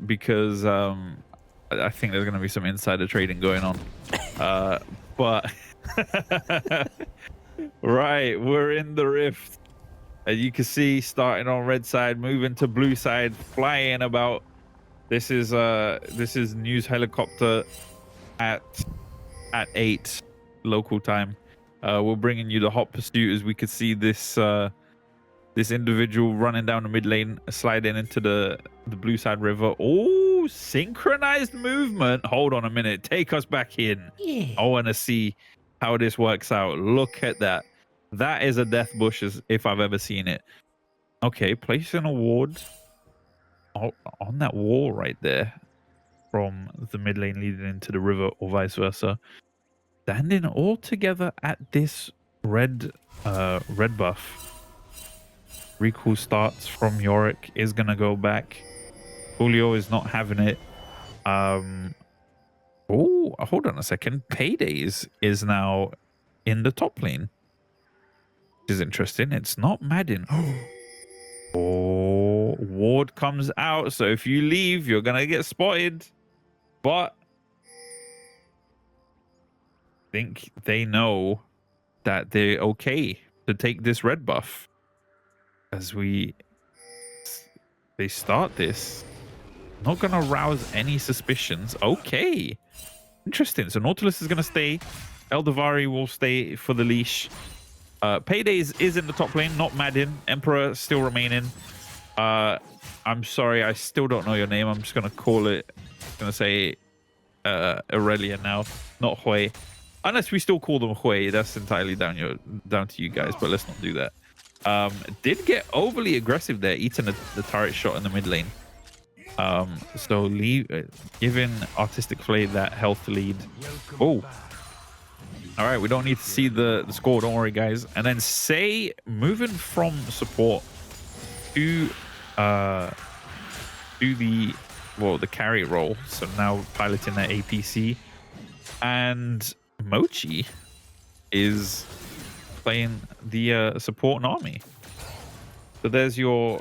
because I think there's going to be some insider trading going on. But right, we're in the rift. As you can see, starting on red side, moving to blue side, flying about. This is news helicopter at 8 local time. We're bringing you the hot pursuit as we could see this this individual running down the mid lane, sliding into the blue side river. Oh, synchronized movement. Hold on a minute. Take us back in. Yeah. I want to see how this works out. Look at that. That is a death bush as if I've ever seen it. Okay, placing a ward on that wall right there from the mid lane leading into the river or vice versa. Standing all together at this red buff. Recall starts from Yorick, is gonna go back. Julio is not having it. Oh, hold on a second. Paydays is now in the top lane. Which is interesting. It's not Madden. Oh, ward comes out. So if you leave, you're gonna get spotted. But I think they know that they're okay to take this red buff. As they start this, not gonna rouse any suspicions. Okay, interesting. So Nautilus is gonna stay. Eldavari will stay for the leash. Paydays is in the top lane, not Madden. Emperor still remaining. I'm sorry, I still don't know your name. I'm just gonna call it. I'm gonna say Aurelia now, not Hui. Unless we still call them Hui, that's entirely down to you guys. But let's not do that. Did get overly aggressive there, eating the turret shot in the mid lane. So giving Artistic Flay that health lead. Oh, all right, we don't need to see the score, don't worry guys. And then Say moving from support to the carry role, so now piloting that APC. And Mochi is playing the support and army. So there's your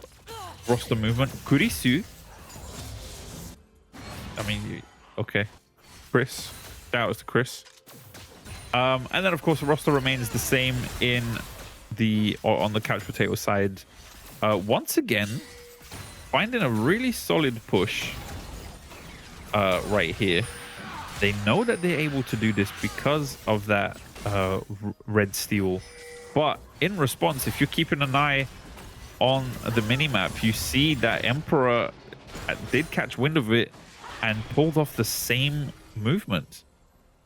roster movement. Kurisu, I mean, okay, Chris, shout out to Chris. And then of course the roster remains the same on the couch potato side. Once again, finding a really solid push right here. They know that they're able to do this because of that red steel. But in response, if you're keeping an eye on the minimap, you see that Emperor did catch wind of it and pulled off the same movement.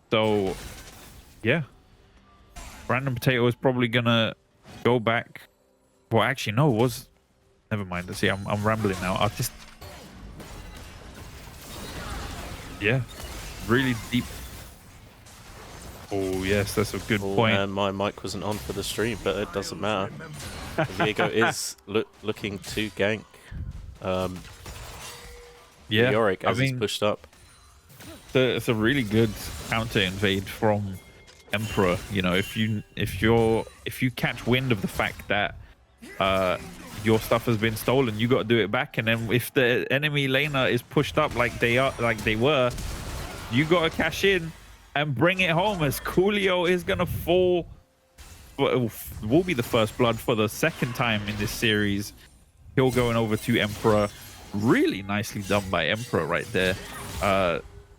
So, yeah. Random Potato is probably going to go back. Well, actually, no, it was... Never mind. See, I'm rambling now. I'll just... Yeah. Really deep. Oh, yes, that's a good point. And my mic wasn't on for the stream, but it doesn't matter. Viego is looking to gank Yorick as he's pushed up. It's a really good counter invade from Emperor. You know, if you catch wind of the fact that your stuff has been stolen, you got to do it back. And then if the enemy laner is pushed up like they were, you got to cash in and bring it home, as Coolio is going to fall. Well, will be the first blood for the second time in this series. Kill going over to Emperor. Really nicely done by Emperor right there.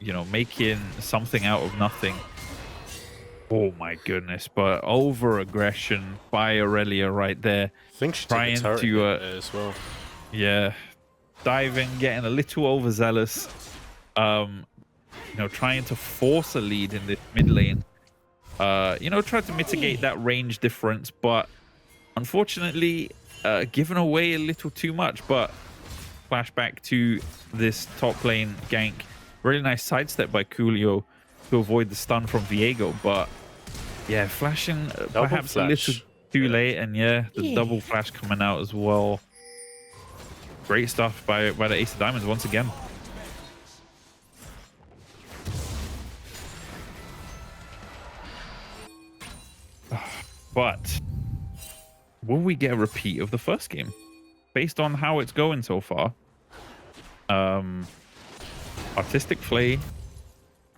You know, making something out of nothing. Oh my goodness, but over aggression by Aurelia right there. I think she's trying to as well. Yeah, diving, getting a little overzealous. You know, trying to force a lead in the mid lane. You know, try to mitigate that range difference, but unfortunately, giving away a little too much. But flashback to this top lane gank. Really nice sidestep by Coolio to avoid the stun from Viego, but yeah, flashing perhaps a little too late, and yeah, the double flash coming out as well. Great stuff by the Ace of Diamonds once again. But will we get a repeat of the first game based on how it's going so far? Artistic Flay,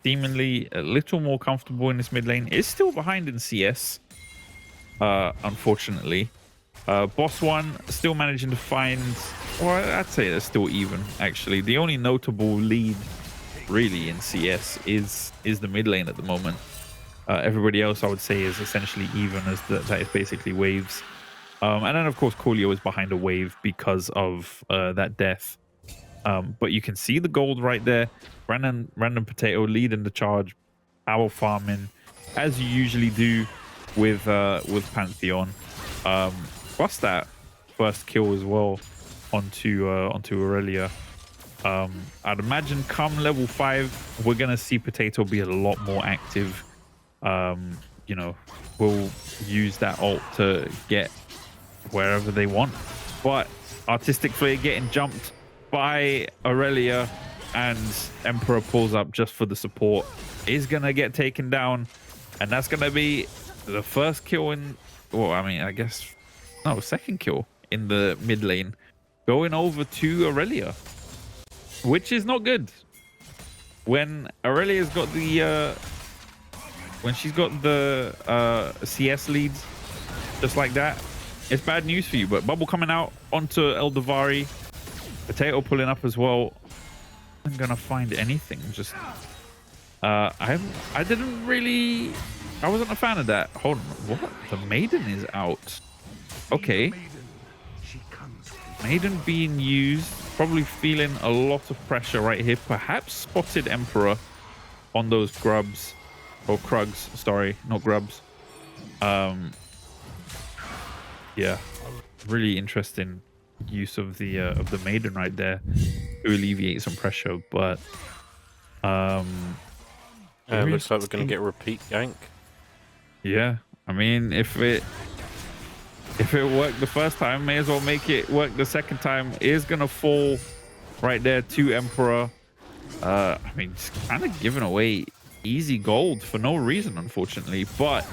seemingly a little more comfortable in this mid lane, is still behind in CS, unfortunately. Boss 1 still managing to find, well, I'd say they're still even, actually. The only notable lead, really, in CS is the mid lane at the moment. Everybody else, I would say, is essentially even, as that is basically waves. And then, of course, Coolio is behind a wave because of that death. But you can see the gold right there. Random Potato leading the charge, power farming, as you usually do with Pantheon. Plus that first kill as well onto Aurelia. I'd imagine come level 5, we're gonna see Potato be a lot more active. You know, we'll use that ult to get wherever they want. But Artistic Flare getting jumped by Aurelia, and Emperor pulls up just for the support, is gonna get taken down, and that's gonna be the first kill in, well, I mean, I guess, no, second kill in the mid lane, going over to Aurelia, which is not good. When Aurelia's got the when she's got the CS leads just like that, it's bad news for you. But Bubble coming out onto Eldavari, Potato pulling up as well. I'm gonna find anything. Just I didn't really, I wasn't a fan of that. Hold on, what? The Maiden is out. Okay. Maiden being used, probably feeling a lot of pressure right here. Perhaps spotted Emperor on those grubs, or Krugs, sorry, not grubs. Yeah, really interesting use of the Maiden right there to alleviate some pressure. But looks like we're gonna get a repeat gank. Yeah, I mean, if it worked the first time, may as well make it work the second time. Is gonna fall right there to Emperor. I mean, just kind of giving away easy gold for no reason, unfortunately. But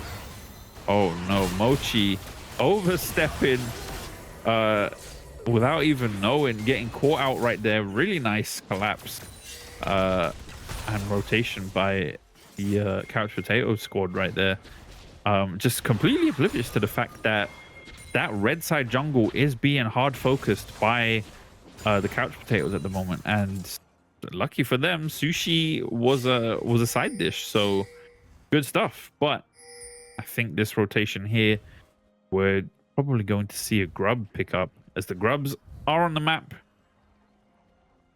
oh no, Mochi overstepping without even knowing, getting caught out right there. Really nice collapse and rotation by the Couch Potato squad right there. Just completely oblivious to the fact that that red side jungle is being hard focused by the Couch Potatoes at the moment, and lucky for them, Sushi was a side dish, so good stuff. But I think this rotation here, we're probably going to see a grub pick up, as the grubs are on the map.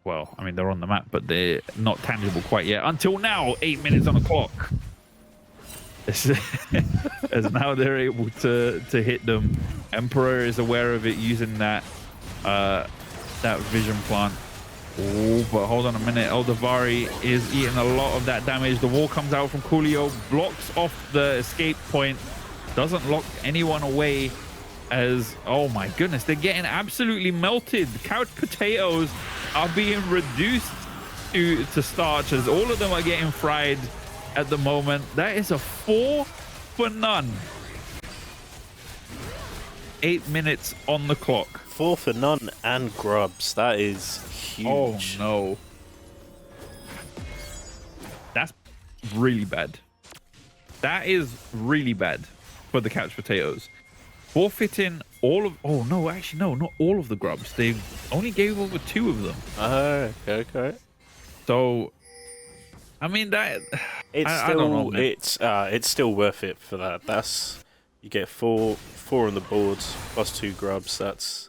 Well, I mean, they're on the map, but they're not tangible quite yet. Until now, 8 minutes on the clock. As now they're able to hit them. Emperor is aware of it, using that that vision plant. Oh, but hold on a minute. Eldavari is eating a lot of that damage. The wall comes out from Coolio, blocks off the escape point, doesn't lock anyone away. As, oh my goodness, they're getting absolutely melted. Couch Potatoes are being reduced to starch, as all of them are getting fried at the moment. That is a 4 for none. 8 minutes on the clock. 4 for none and grubs. That is huge. Oh no. That's really bad. That is really bad for the Couch Potatoes. Forfeiting all of, oh no, actually no, not all of the grubs. They only gave over 2 of them. Okay. So I mean, that it's I still, don't know, it's still worth it for that. That's, you get four on the board plus 2 grubs. That's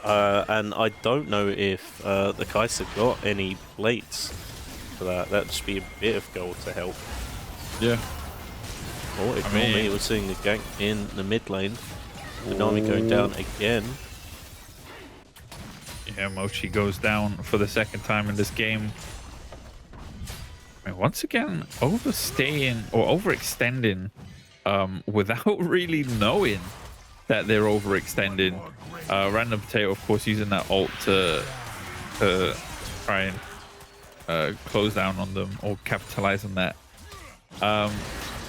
and I don't know if the Kaiser got any plates for that. That'd just be a bit of gold to help. Yeah. Oh, ignore me. We're seeing the gank in the mid lane. Konami going down again. Yeah, Mochi goes down for the second time in this game. I mean, once again, overstaying or overextending without really knowing that they're overextending. Random Potato, of course, using that ult to try and close down on them or capitalize on that.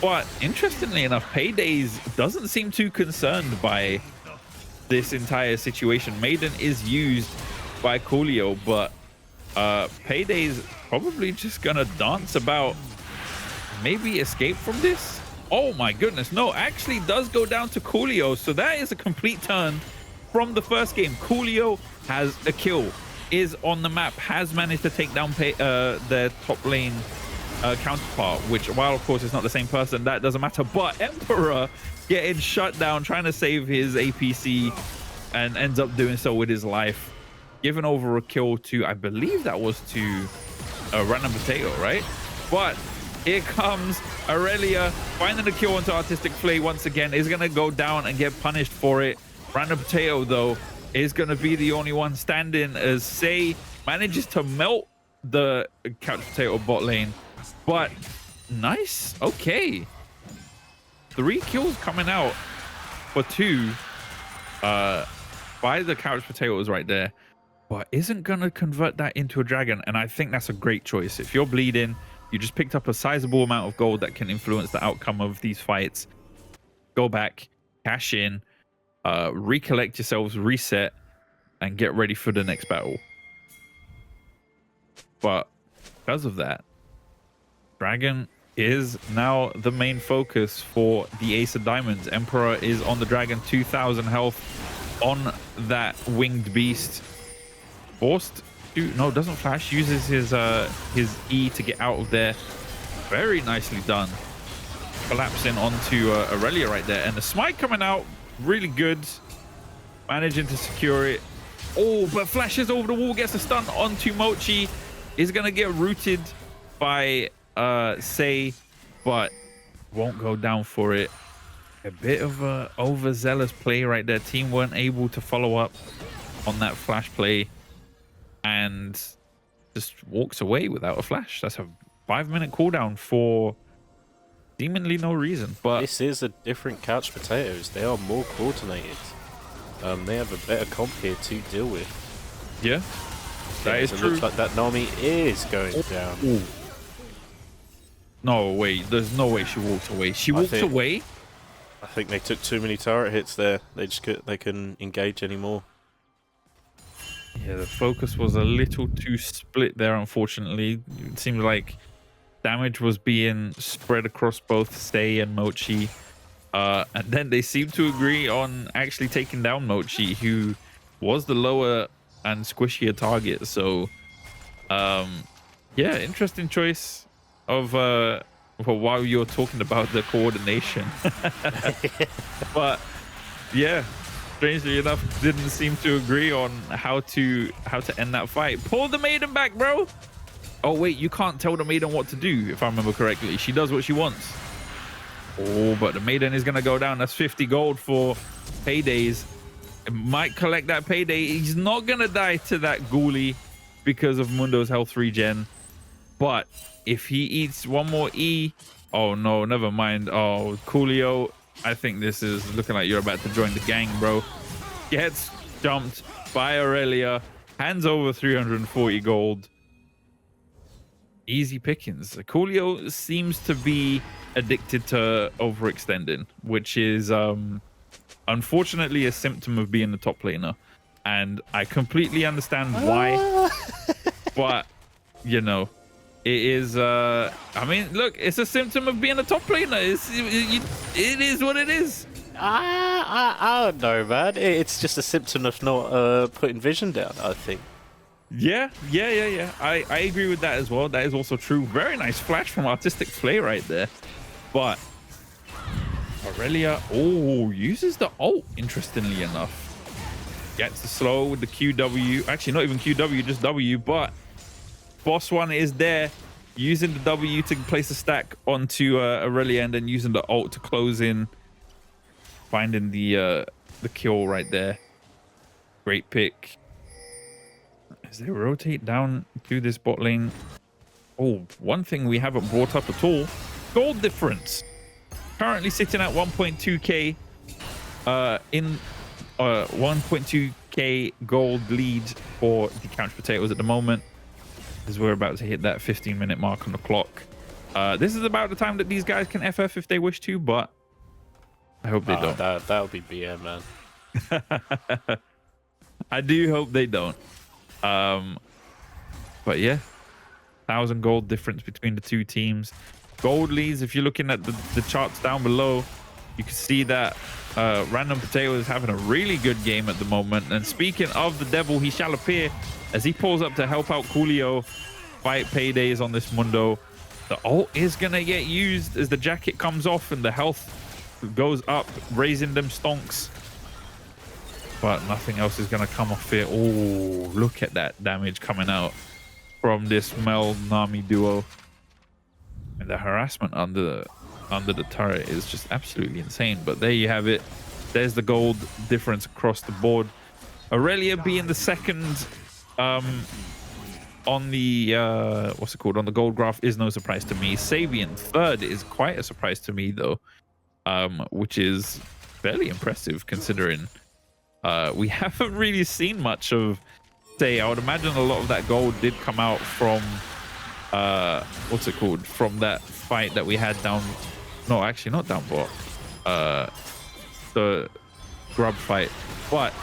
But interestingly enough, Paydays doesn't seem too concerned by this entire situation. Maiden is used by Coolio, but Payday's probably just gonna dance about, maybe escape from this. Oh my goodness, no, actually does go down to Coolio. So that is a complete turn from the first game. Coolio has a kill, is on the map, has managed to take down their top lane counterpart, which, while of course it's not the same person, that doesn't matter. But Emperor getting shut down, trying to save his APC, and ends up doing so with his life, giving over a kill to, I believe that was to Random Potato, right? But here comes Aurelia finding the kill onto Artistic Flay once again. Is going to go down and get punished for it. Random Potato, though, is going to be the only one standing as Say manages to melt the Couch Potato bot lane. But nice. Okay. 3 kills coming out for 2 by the Couch Potatoes right there. But isn't going to convert that into a dragon. And I think that's a great choice. If you're bleeding, you just picked up a sizable amount of gold that can influence the outcome of these fights. Go back, cash in, recollect yourselves, reset, and get ready for the next battle. But because of that, dragon is now the main focus for the Ace of Diamonds. Emperor is on the dragon, 2,000 health on that winged beast. Forced to, no, doesn't flash, uses his E to get out of there. Very nicely done. Collapsing onto Aurelia right there, and the smite coming out really good, managing to secure it. Oh, but flashes over the wall, gets a stun onto Mochi. Is gonna get rooted by Say, but won't go down for it. A bit of a overzealous play right there. Team weren't able to follow up on that flash play, and just walks away without a flash. That's a 5-minute cooldown for seemingly no reason. But this is a different Couch Potatoes. They are more coordinated. They have a better comp here to deal with. Yeah, that is it true. Looks like that Nami is going down. Ooh. No way. There's no way she walked away. She walked away. I think they took too many turret hits there. They couldn't engage anymore. Yeah, the focus was a little too split there, unfortunately. It seemed like damage was being spread across both Say and Mochi. And then they seemed to agree on actually taking down Mochi, who was the lower and squishier target. So, yeah, interesting choice of while you're talking about the coordination. But, yeah. Strangely enough, didn't seem to agree on how to end that fight. Pull the maiden back, bro. Oh wait, you can't tell the maiden what to do, if I remember correctly. She does what she wants. Oh, but the maiden is gonna go down. That's 50 gold for Paydays. It might collect that Payday. He's not gonna die to that ghoulie because of Mundo's health regen. But if he eats one more E, oh no, never mind. Oh, Coolio, I think this is looking like you're about to join the gang, bro. Gets jumped by Aurelia, hands over 340 gold. Easy pickings. Coolio seems to be addicted to overextending, which is unfortunately a symptom of being the top laner. And I completely understand why. But, you know, it is, I mean, look, it's a symptom of being a top laner. It is what it is. I don't know, man. It's just a symptom of not putting vision down, I think. Yeah. I agree with that as well. That is also true. Very nice flash from Artistic Flay right there. But Aurelia, oh, uses the ult, interestingly enough. Gets the slow with the QW. Actually, not even QW, just W, but Boss One is there, using the W to place a stack onto Aurelia, and then using the ult to close in, finding the kill right there. Great pick. As they rotate down to this bot lane. Oh, one thing we haven't brought up at all: gold difference. Currently sitting at 1.2k in 1.2k gold lead for the Couch Potatoes at the moment, as we're about to hit that 15-minute mark on the clock. This is about the time that these guys can FF if they wish to, but I hope they don't. That would be BM, man. I do hope they don't. But yeah, 1,000 gold difference between the two teams. Gold leads, if you're looking at the charts down below, you can see that Random Potato is having a really good game at the moment. And speaking of the devil, he shall appear as he pulls up to help out Coolio fight Paydays on this Mundo. The ult is going to get used as the jacket comes off and the health goes up, raising them stonks. But nothing else is going to come off it. Oh, look at that damage coming out from this Mel Nami duo. And the harassment under the turret is just absolutely insane. But there you have it. There's the gold difference across the board. Aurelia being the second on the what's it called, on the gold graph is no surprise to me. Sabian third is quite a surprise to me though, which is fairly impressive considering we haven't really seen much of Say. I would imagine a lot of that gold did come out from what's it called, from that fight that we had down, no, actually not down bot, the grub fight. But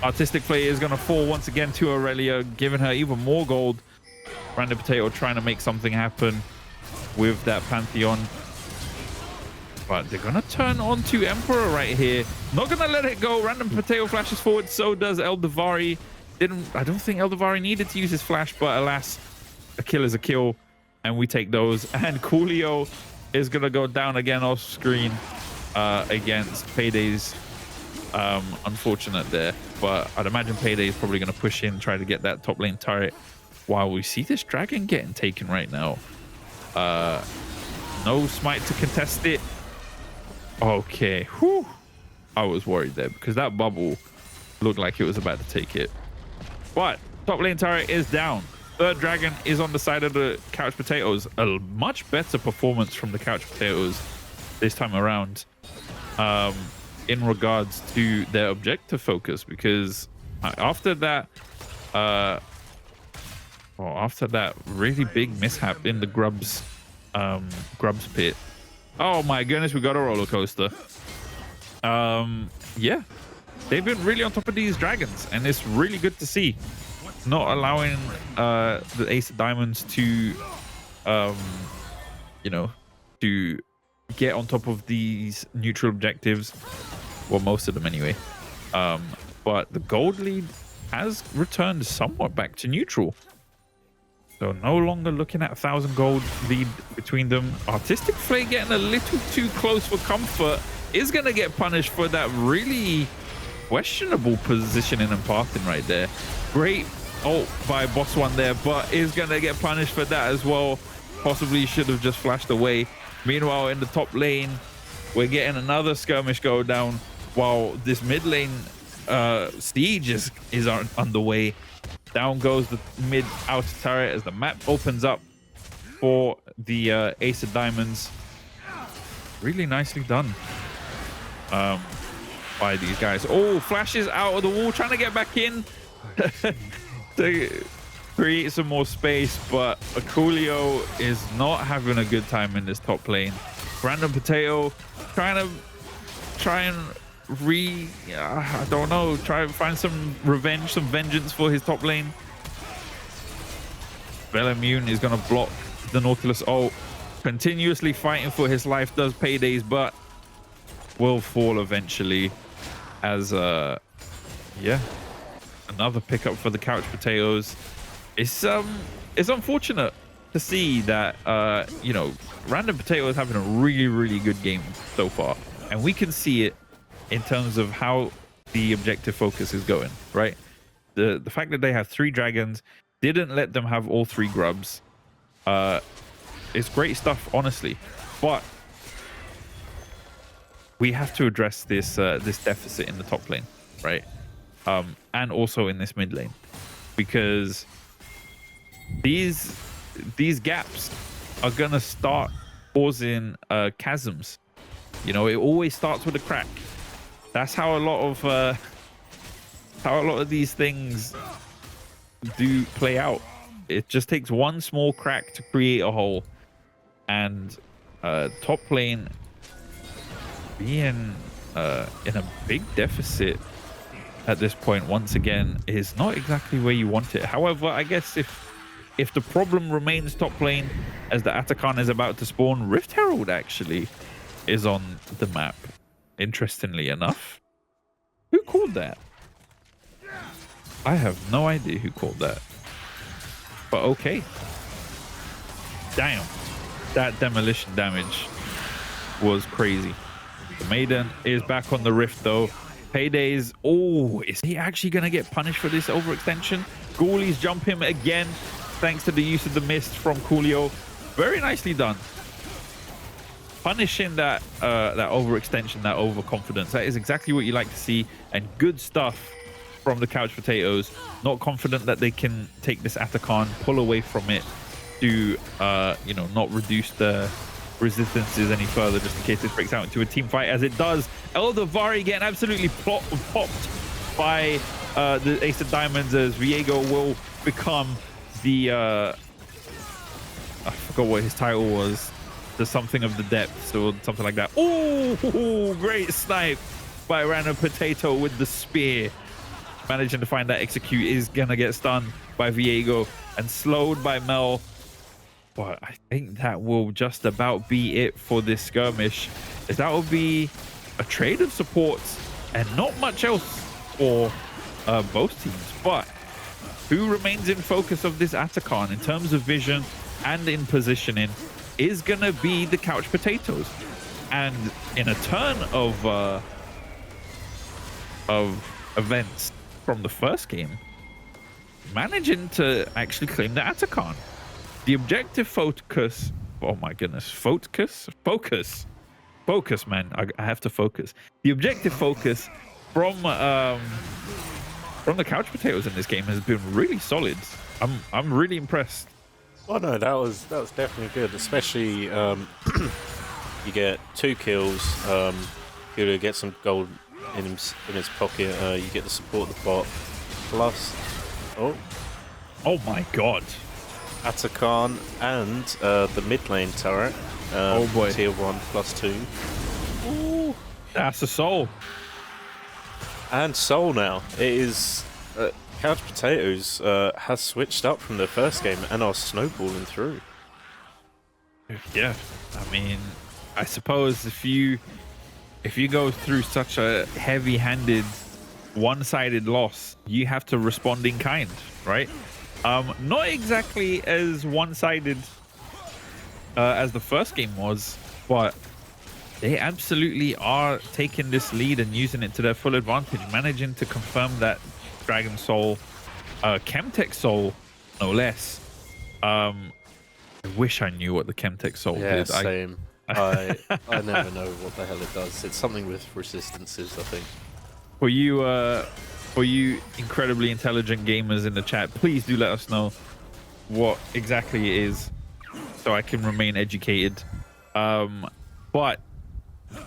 Artistic Play is going to fall once again to Aurelia, giving her even more gold. Random Potato trying to make something happen with that Pantheon, but they're going to turn on to Emperor right here. Not going to let it go. Random Potato flashes forward, so does Eldavari. I don't think Eldavari needed to use his flash, but alas, a kill is a kill, and we take those. And Coolio is going to go down again off screen against Payday's. Unfortunate there, but I'd imagine Payday is probably going to push in, try to get that top lane turret, while we see this dragon getting taken right now. No smite to contest it. Okay, whew. I was worried there because that bubble looked like it was about to take it. But top lane turret is down. Third dragon is on the side of the Couch Potatoes. A much better performance from the Couch Potatoes this time around in regards to their objective focus, because after that really big mishap in the Grubs pit, oh my goodness, we got a roller coaster. Yeah, they've been really on top of these dragons, and it's really good to see. Not allowing the Ace of Diamonds to you know, to get on top of these neutral objectives, well, most of them anyway. But the gold lead has returned somewhat back to neutral, so no longer looking at 1,000 gold lead between them. Artistic Flay getting a little too close for comfort is going to get punished for that really questionable positioning and pathing right there. Great ult by Boss One there, but is going to get punished for that as well. Possibly should have just flashed away. Meanwhile, in the top lane, we're getting another skirmish go down, while this mid lane siege is underway. Down goes the mid outer turret as the map opens up for the Ace of Diamonds. Really nicely done by these guys. Oh, flashes out of the wall, trying to get back in to create some more space, but Coolio is not having a good time in this top lane. Random Potato try and I don't know, try and find some revenge, some vengeance for his top lane. Bellamune is going to block the Nautilus ult, continuously fighting for his life, does Paydays, but will fall eventually as yeah, another pickup for the Couch Potatoes. It's unfortunate to see that you know, Random Potato is having a really good game so far, and we can see it in terms of how the objective focus is going, right? The fact that they have 3 dragons, didn't let them have all 3 grubs, it's great stuff, honestly. But we have to address this this deficit in the top lane, right? And also in this mid lane, because these gaps are gonna start causing chasms. You know, it always starts with a crack. That's how a lot of these things do play out. It just takes one small crack to create a hole, and top lane being in a big deficit at this point once again is not exactly where you want it. However, I guess if if the problem remains top lane as the Atakan is about to spawn, Rift Herald actually is on the map, interestingly enough. Who called that? I have no idea who called that. But okay. Damn. That demolition damage was crazy. The Maiden is back on the Rift though. Paydays. Oh, is he actually going to get punished for this overextension? Ghoulies jump him again thanks to the use of the mist from Coolio. Very nicely done. Punishing that that overextension, that overconfidence. That is exactly what you like to see, and good stuff from the Couch Potatoes. Not confident that they can take this Atakan, pull away from it to you know, not reduce the resistances any further, just in case this breaks out into a team fight, as it does. Eldavari getting absolutely popped by the Ace of Diamonds, as Viego will become the I forgot what his title was, the something of the depths or something like that. Oh, great snipe by Random Potato with the spear. Managing to find that execute, is gonna get stunned by Viego and slowed by Mel. But I think that will just about be it for this skirmish, as that will be a trade of supports and not much else for both teams. But who remains in focus of this Atakan in terms of vision and in positioning is gonna be the Couch Potatoes. And in a turn of events from the first game, managing to actually claim the Atakan. The objective focus, oh my goodness, focus, man. I have to focus. The objective focus from the Couch Potatoes in this game has been really solid. I'm really impressed. Oh no, that was definitely good. Especially you get 2 kills. You get some gold in his pocket. You get the support of the bot. Plus, oh my god, Atakan and the mid lane turret. Oh boy, tier 1 +2. Ooh, that's a soul. And soul now. It is Couch Potatoes has switched up from the first game and are snowballing through. Yeah, I mean, I suppose if you go through such a heavy-handed, one-sided loss, you have to respond in kind, right? Not exactly as one-sided as the first game was, but they absolutely are taking this lead and using it to their full advantage, managing to confirm that Dragon Soul, Chemtech Soul, no less. I wish I knew what the Chemtech Soul did. Same. I never know what the hell it does. It's something with resistances, I think. For you incredibly intelligent gamers in the chat, please do let us know what exactly it is, so I can remain educated. But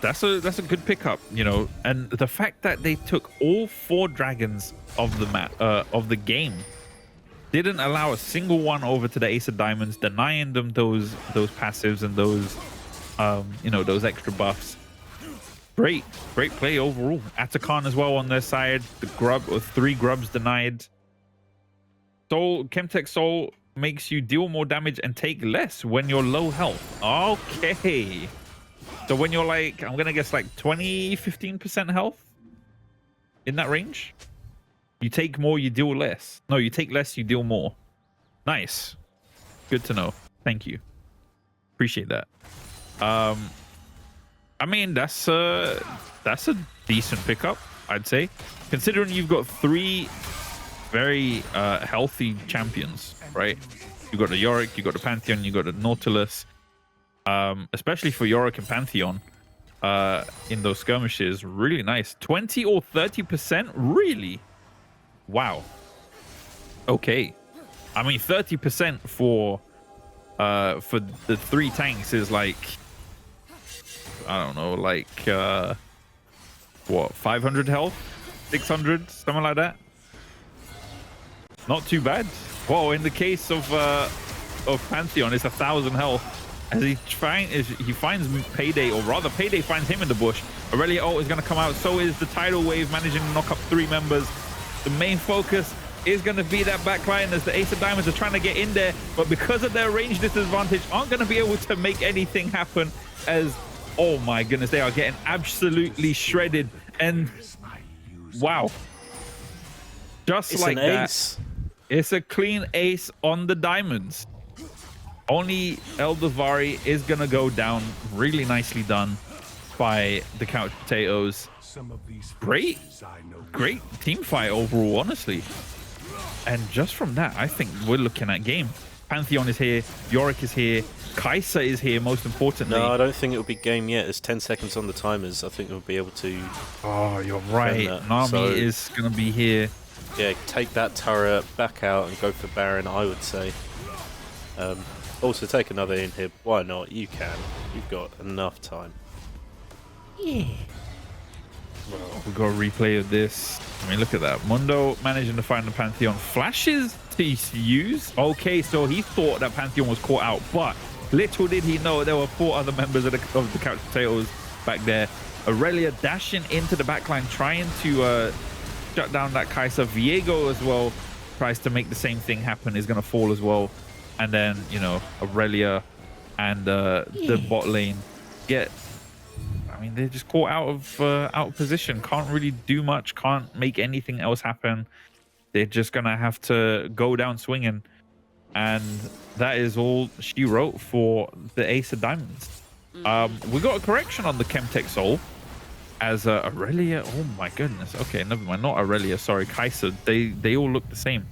that's a good pickup, you know, and the fact that they took all 4 dragons of the map of the game, didn't allow a single one over to the Ace of Diamonds, denying them those passives and those you know, those extra buffs. Great play overall. Atakan as well on their side. The grub, or 3 grubs denied. Soul, Chemtech Soul makes you deal more damage and take less when you're low health. Okay. So when you're like, I'm gonna guess like 15% health, in that range, you take more, you deal less. No, you take less, you deal more. Nice. Good to know. Thank you. Appreciate that. I mean, that's a decent pickup, I'd say, considering you've got 3 very healthy champions, right? You got the Yorick, you got the Pantheon, you got the Nautilus. Especially for Yorick and Pantheon, in those skirmishes, really nice. 20 or 30%, really? Wow. Okay. I mean, 30% for the 3 tanks is like, I don't know, like what, 500 health, 600, something like that. Not too bad. Well, in the case of Pantheon, it's 1,000 health. As he finds Payday, or rather Payday finds him in the bush. Aurelia ult is going to come out. So is the tidal wave, managing to knock up 3 members. The main focus is going to be that backline as the Ace of Diamonds are trying to get in there, but because of their range disadvantage, aren't going to be able to make anything happen as, oh my goodness, they are getting absolutely shredded. And wow, just It's like an that, ace. it's a clean ace on the diamonds. Only Eldavari is going to go down. Really nicely done by the Couch Potatoes. Great team fight overall, honestly. And just from that, I think we're looking at game. Pantheon is here, Yorick is here, Kai'Sa is here, most importantly. No, I don't think it'll be game yet. There's 10 seconds on the timers. I think we'll be able to... Oh, you're right. Nami is going to be here. Yeah, take that turret back out and go for Baron, I would say. Also, take another inhib. Why not? You can. You've got enough time. Yeah. Well, we got a replay of this. I mean, look at that. Mundo managing to find the Pantheon. Flashes to use. Okay, so he thought that Pantheon was caught out, but little did he know there were 4 other members of the Couch Potatoes back there. Aurelia dashing into the backline, trying to shut down that Kai'Sa. Viego as well tries to make the same thing happen, is going to fall as well. And then, you know, Aurelia and the bot lane get... I mean, they're just caught out of position. Can't really do much. Can't make anything else happen. They're just gonna have to go down swinging, and that is all she wrote for the Ace of Diamonds. We got a correction on the Chemtech Soul as Aurelia. Oh my goodness. Okay, never mind. Not Aurelia. Sorry, Kai'Sa. They all look the same.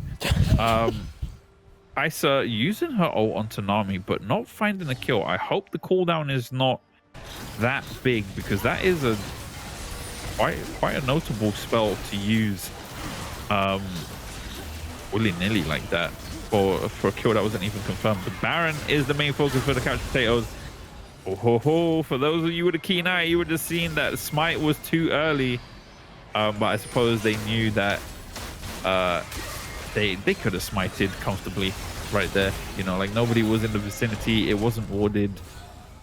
Kai'Sa using her ult onto Nami, but not finding a kill. I hope the cooldown is not that big, because that is a quite a notable spell to use willy-nilly like that for a kill that wasn't even confirmed. The Baron is the main focus for the Couch Potatoes. Oh ho ho, for those of you with a keen eye, you would have seen that smite was too early, but I suppose they knew that they could have smited comfortably right there, you know, like nobody was in the vicinity, it wasn't warded,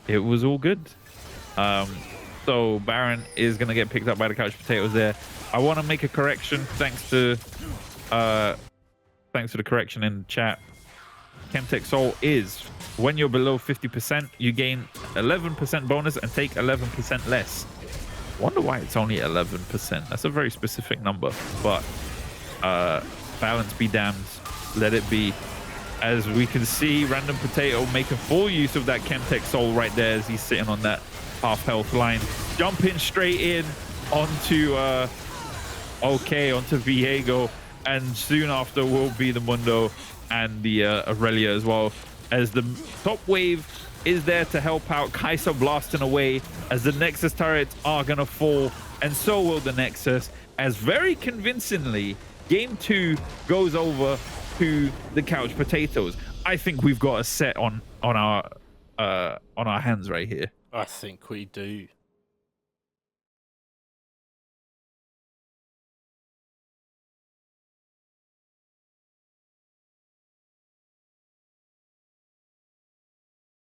it was all good. So Baron is going to get picked up by the Couch Potatoes there. I want to make a correction thanks to the correction in the chat. Chemtech Soul is when you're below 50%, you gain 11% bonus and take 11% less. Wonder why it's only 11%. That's a very specific number, but balance be damned. Let it be. As we can see, Random Potato making full use of that Chemtech Soul right there as he's sitting on that half health line, jumping straight in onto onto Viego, and soon after will be the Mundo and the Aurelia as well, as the top wave is there to help out. Kai'Sa blasting away as the Nexus turrets are gonna fall, and so will the Nexus, as very convincingly game 2 goes over to the Couch Potatoes. I think we've got a set on our hands right here. I think we do.